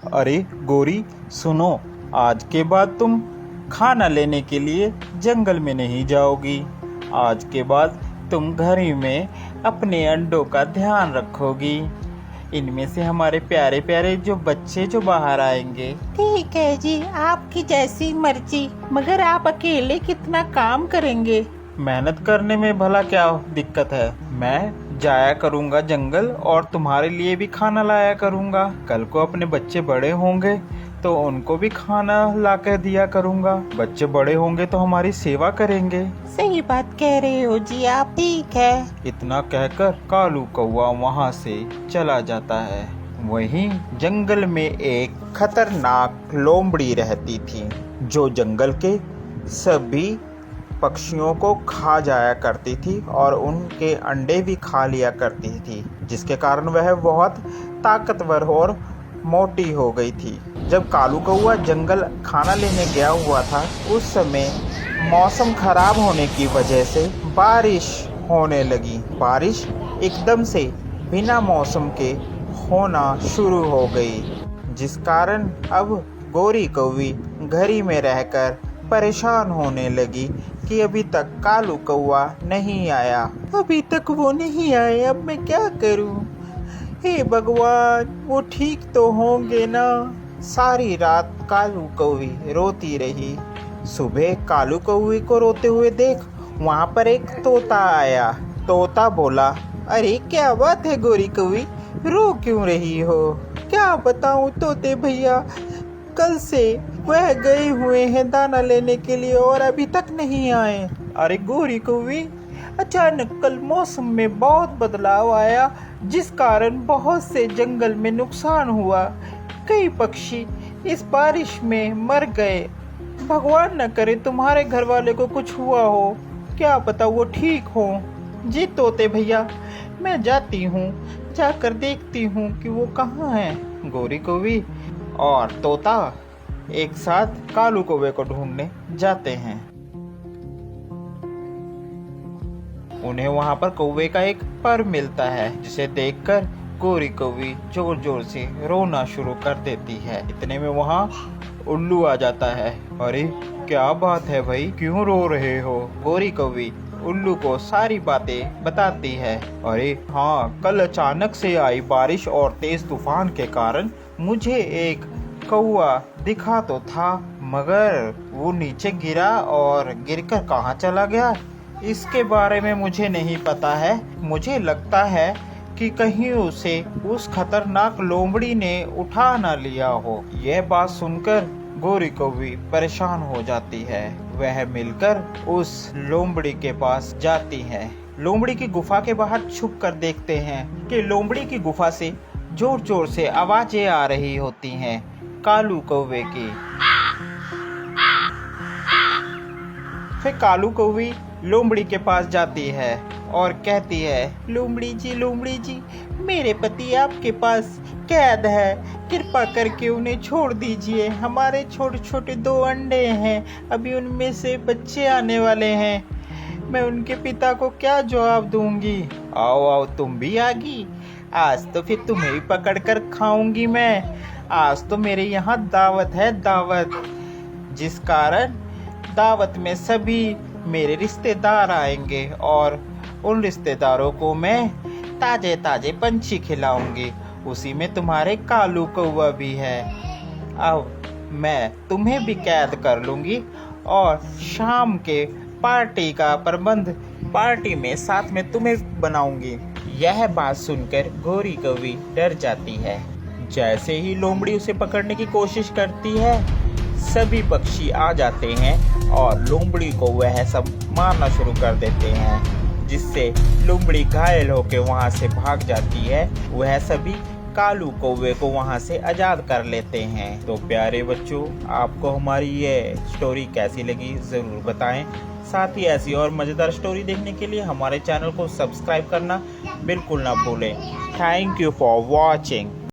अरे गोरी सुनो, आज के बाद तुम खाना लेने के लिए जंगल में नहीं जाओगी। आज के बाद तुम घर ही में अपने अंडों का ध्यान रखोगी। इनमें से हमारे प्यारे प्यारे जो बच्चे जो बाहर आएंगे। ठीक है जी, आपकी जैसी मर्जी, मगर आप अकेले कितना काम करेंगे? मेहनत करने में भला क्या दिक्कत है। मैं जाया करूंगा जंगल और तुम्हारे लिए भी खाना लाया करूंगा। कल को अपने बच्चे बड़े होंगे तो उनको भी खाना ला कर दिया करूंगा। बच्चे बड़े होंगे तो हमारी सेवा करेंगे। सही बात कह रहे हो जी आप। ठीक है। इतना कहकर कालू कौवा वहां से चला जाता है। वहीं जंगल में एक खतरनाक लोमड़ी रहती थी जो जंगल के सभी पक्षियों को खा जाया करती थी और उनके अंडे भी खा लिया करती थी, जिसके कारण वह बहुत ताकतवर और मोटी हो गई थी। जब कालू कौवा जंगल खाना लेने गया हुआ था, उस समय मौसम खराब होने की वजह से बारिश होने लगी। बारिश एकदम से बिना मौसम के होना शुरू हो गई, जिस कारण अब गोरी कौवी घर ही में रहकर परेशान होने लगी कि अभी तक कालू कौवा नहीं आया। अभी तक वो नहीं आए, अब मैं क्या करूं? हे भगवान, वो ठीक तो होंगे ना? सारी रात कालू कौवी रोती रही। सुबह कालू कौवी को रोते हुए देख वहां पर एक तोता आया। तोता बोला, अरे क्या बात है गोरी कौवी, रो क्यों रही हो? क्या बताऊं तोते भैया, कल से वह गए हुए हैं दाना लेने के लिए और अभी तक नहीं आए। अरे गोरी कौवी, अचानक कल मौसम में बहुत बदलाव आया, जिस कारण बहुत से जंगल में नुकसान हुआ। कई पक्षी इस बारिश में मर गए। भगवान न करे तुम्हारे घर वाले को कुछ हुआ हो, क्या पता वो ठीक हो। जी तोते भैया, मैं जाती हूँ, जाकर देखती हूँ कि वो कहाँ है। गोरी कौवी और तोता एक साथ कालू कौवे को ढूंढने जाते हैं। उन्हें वहां पर कौवे का एक पर मिलता है, जिसे देखकर गोरी कौवी जोर जोर से रोना शुरू कर देती है। इतने में वहां उल्लू आ जाता है। अरे क्या बात है भाई, क्यों रो रहे हो? गोरी कौवी उल्लू को सारी बातें बताती है। अरे हाँ, कल अचानक से आई बारिश और तेज तूफान के कारण मुझे एक कौवा दिखा तो था, मगर वो नीचे गिरा और गिरकर कहाँ चला गया इसके बारे में मुझे नहीं पता है। मुझे लगता है कि कहीं उसे उस खतरनाक लोमड़ी ने उठा ना लिया हो। यह बात सुनकर गोरी कौवी परेशान हो जाती है। वह मिलकर उस लोमड़ी के पास जाती है। लोमड़ी की गुफा के बाहर छुप कर देखते हैं कि लोमड़ी की गुफा से जोर जोर से आवाजें आ रही होती हैं कालू कौवे की। फिर कालू कौवी लोमड़ी के पास जाती है और कहती है, लोमड़ी जी, मेरे पति आपके पास कैद है, कृपा करके उन्हें छोड़ दीजिए। हमारे छोटे छोटे 2 अंडे हैं, अभी उनमें से बच्चे आने वाले हैं। मैं उनके पिता को क्या जवाब दूंगी? आओ आओ, तुम भी आ गई। आज तो फिर तुम्हें भी पकड़ कर खाऊंगी मैं। आज तो मेरे यहाँ दावत है, दावत, जिस कारण दावत में सभी मेरे रिश्तेदार आएंगे और उन रिश्तेदारों को मैं ताजे ताजे पंछी खिलाऊंगी। उसी में तुम्हारे कालू कौवा भी है। अब मैं तुम्हें भी कैद कर लूंगी और शाम के पार्टी का प्रबंध पार्टी में साथ में तुम्हें बनाऊंगी। यह बात सुनकर गोरी कौवी डर जाती है। जैसे ही लोमड़ी उसे पकड़ने की कोशिश करती है, सभी पक्षी आ जाते हैं और लोमड़ी को वह सब मारना शुरू कर देते हैं, जिससे लोमड़ी घायल होकर वहां से भाग जाती है। वह सभी कालू कौवे को वहां से आजाद कर लेते हैं। तो प्यारे बच्चों, आपको हमारी ये स्टोरी कैसी लगी जरूर बताएं। साथ ही ऐसी और मज़ेदार स्टोरी देखने के लिए हमारे चैनल को सब्सक्राइब करना बिल्कुल ना भूलें। Thank you for watching.